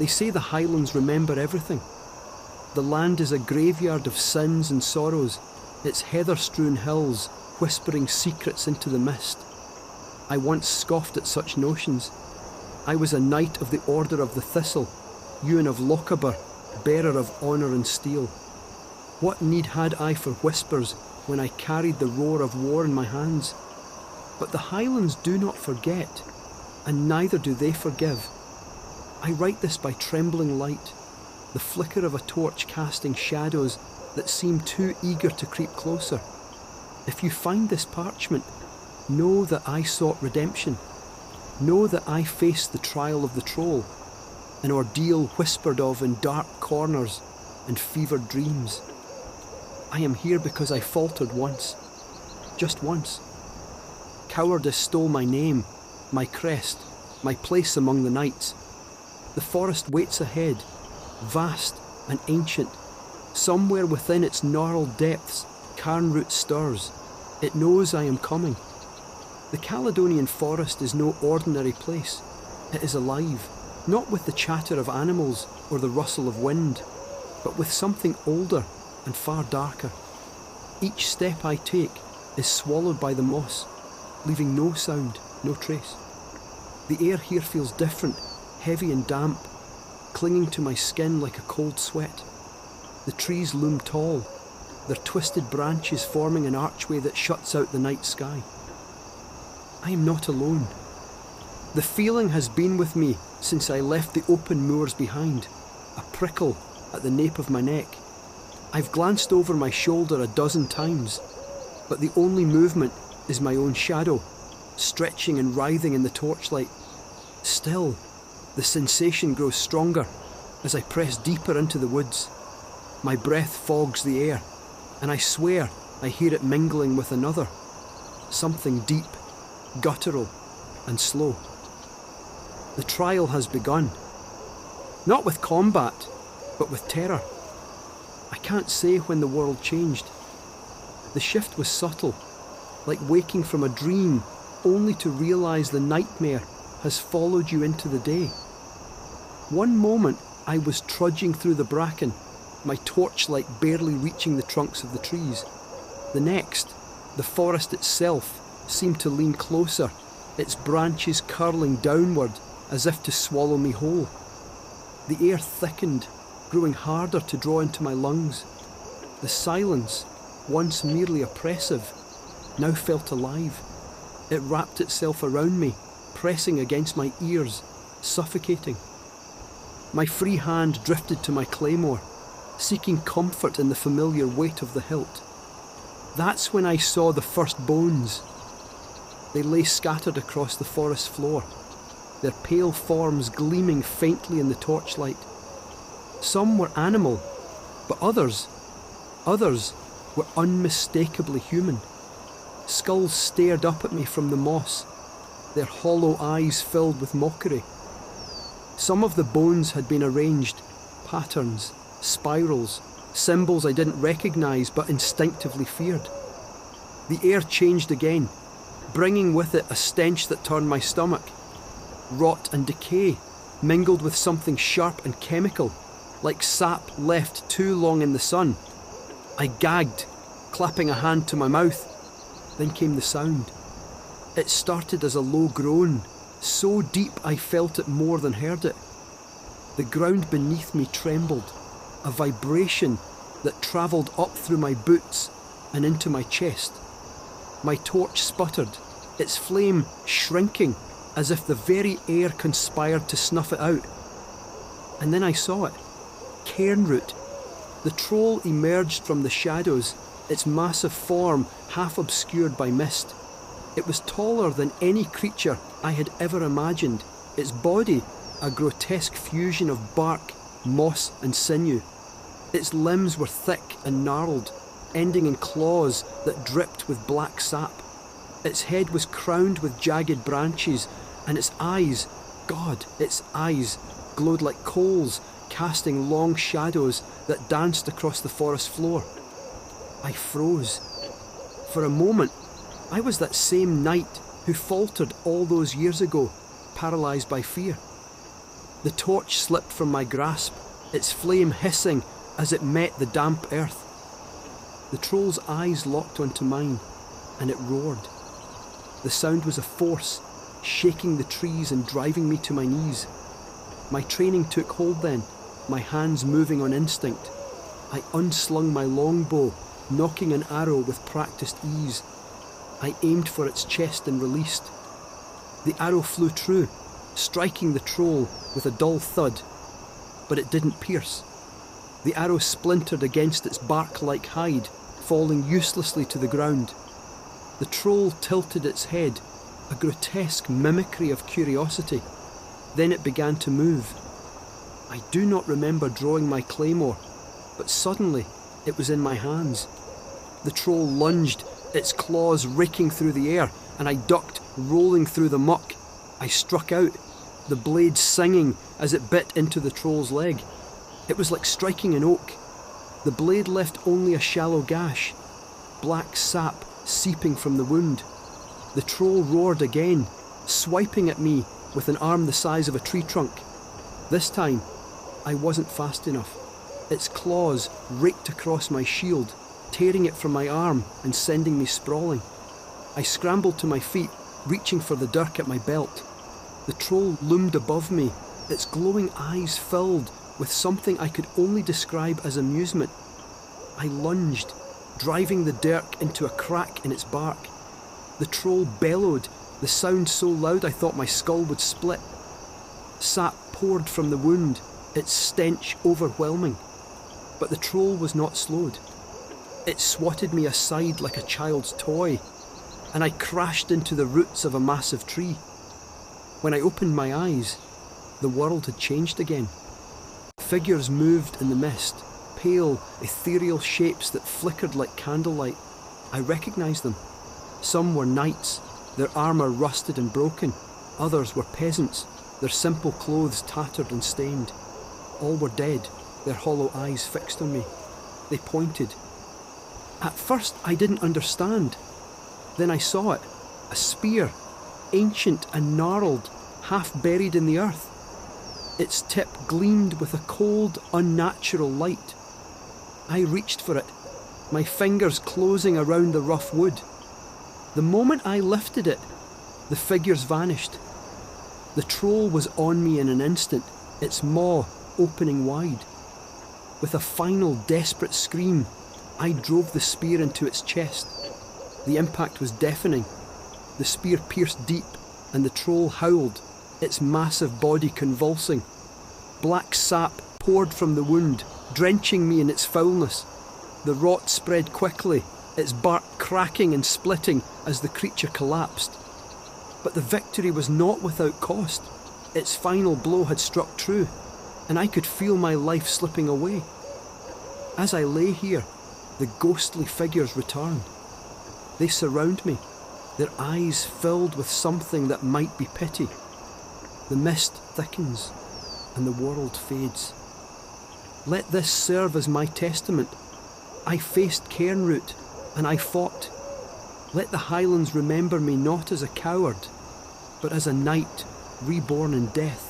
They say the Highlands remember everything. The land is a graveyard of sins and sorrows, its heather-strewn hills whispering secrets into the mist. I once scoffed at such notions. I was a knight of the Order of the Thistle, Ewan of Lochaber, bearer of honour and steel. What need had I for whispers when I carried the roar of war in my hands? But the Highlands do not forget, and neither do they forgive. I write this by trembling light, the flicker of a torch casting shadows that seem too eager to creep closer. If you find this parchment, know that I sought redemption. Know that I faced the trial of the troll, an ordeal whispered of in dark corners and fevered dreams. I am here because I faltered once, just once. Cowardice stole my name, my crest, my place among the knights. The forest waits ahead, vast and ancient. Somewhere within its gnarled depths, Cairnroot stirs. It knows I am coming. The Caledonian Forest is no ordinary place. It is alive, not with the chatter of animals or the rustle of wind, but with something older and far darker. Each step I take is swallowed by the moss, leaving no sound, no trace. The air here feels different, heavy and damp, clinging to my skin like a cold sweat. The trees loom tall, their twisted branches forming an archway that shuts out the night sky. I am not alone. The feeling has been with me since I left the open moors behind, a prickle at the nape of my neck. I've glanced over my shoulder a dozen times, but the only movement is my own shadow, stretching and writhing in the torchlight. Still, the sensation grows stronger as I press deeper into the woods. My breath fogs the air, and I swear I hear it mingling with another, something deep, guttural, and slow. The trial has begun, not with combat, but with terror. I can't say when the world changed. The shift was subtle, like waking from a dream only to realise the nightmare has followed you into the day. One moment I was trudging through the bracken, my torchlight barely reaching the trunks of the trees. The next, the forest itself seemed to lean closer, its branches curling downward as if to swallow me whole. The air thickened, growing harder to draw into my lungs. The silence, once merely oppressive, now felt alive. It wrapped itself around me, pressing against my ears, suffocating. My free hand drifted to my claymore, seeking comfort in the familiar weight of the hilt. That's when I saw the first bones. They lay scattered across the forest floor, their pale forms gleaming faintly in the torchlight. Some were animal, but others were unmistakably human. Skulls stared up at me from the moss, their hollow eyes filled with mockery. Some of the bones had been arranged, patterns, spirals, symbols I didn't recognise but instinctively feared. The air changed again, bringing with it a stench that turned my stomach. Rot and decay mingled with something sharp and chemical, like sap left too long in the sun. I gagged, clapping a hand to my mouth. Then came the sound. It started as a low groan, so deep I felt it more than heard it. The ground beneath me trembled, a vibration that travelled up through my boots and into my chest. My torch sputtered, its flame shrinking as if the very air conspired to snuff it out. And then I saw it. Cairnroot. The troll emerged from the shadows, its massive form half obscured by mist. It was taller than any creature I had ever imagined, its body a grotesque fusion of bark, moss and sinew. Its limbs were thick and gnarled, ending in claws that dripped with black sap. Its head was crowned with jagged branches, and its eyes, God, its eyes, glowed like coals, casting long shadows that danced across the forest floor. I froze. For a moment, I was that same knight who faltered all those years ago, paralysed by fear. The torch slipped from my grasp, its flame hissing as it met the damp earth. The troll's eyes locked onto mine, and it roared. The sound was a force, shaking the trees and driving me to my knees. My training took hold then, my hands moving on instinct. I unslung my longbow, knocking an arrow with practiced ease. I aimed for its chest and released. The arrow flew true, striking the troll with a dull thud, but it didn't pierce. The arrow splintered against its bark-like hide, falling uselessly to the ground. The troll tilted its head, a grotesque mimicry of curiosity. Then it began to move. I do not remember drawing my claymore, but suddenly it was in my hands. The troll lunged, its claws raking through the air, and I ducked, rolling through the muck. I struck out, the blade singing as it bit into the troll's leg. It was like striking an oak. The blade left only a shallow gash, black sap seeping from the wound. The troll roared again, swiping at me with an arm the size of a tree trunk. This time, I wasn't fast enough. Its claws raked across my shield, tearing it from my arm and sending me sprawling. I scrambled to my feet, reaching for the dirk at my belt. The troll loomed above me, its glowing eyes filled with something I could only describe as amusement. I lunged, driving the dirk into a crack in its bark. The troll bellowed, the sound so loud I thought my skull would split. Sap poured from the wound, its stench overwhelming. But the troll was not slowed. It swatted me aside like a child's toy, and I crashed into the roots of a massive tree. When I opened my eyes, the world had changed again. Figures moved in the mist, pale, ethereal shapes that flickered like candlelight. I recognised them. Some were knights, their armour rusted and broken. Others were peasants, their simple clothes tattered and stained. All were dead, their hollow eyes fixed on me. They pointed. At first I didn't understand. Then I saw it, a spear, ancient and gnarled, half buried in the earth. Its tip gleamed with a cold, unnatural light. I reached for it, my fingers closing around the rough wood. The moment I lifted it, the figures vanished. The troll was on me in an instant, its maw opening wide. With a final desperate scream, I drove the spear into its chest. The impact was deafening. The spear pierced deep, and the troll howled, its massive body convulsing. Black sap poured from the wound, drenching me in its foulness. The rot spread quickly, its bark cracking and splitting as the creature collapsed. But the victory was not without cost. Its final blow had struck true, and I could feel my life slipping away. As I lay here, the ghostly figures return. They surround me, their eyes filled with something that might be pity. The mist thickens, and the world fades. Let this serve as my testament. I faced Cairnroot, and I fought. Let the Highlands remember me not as a coward, but as a knight reborn in death.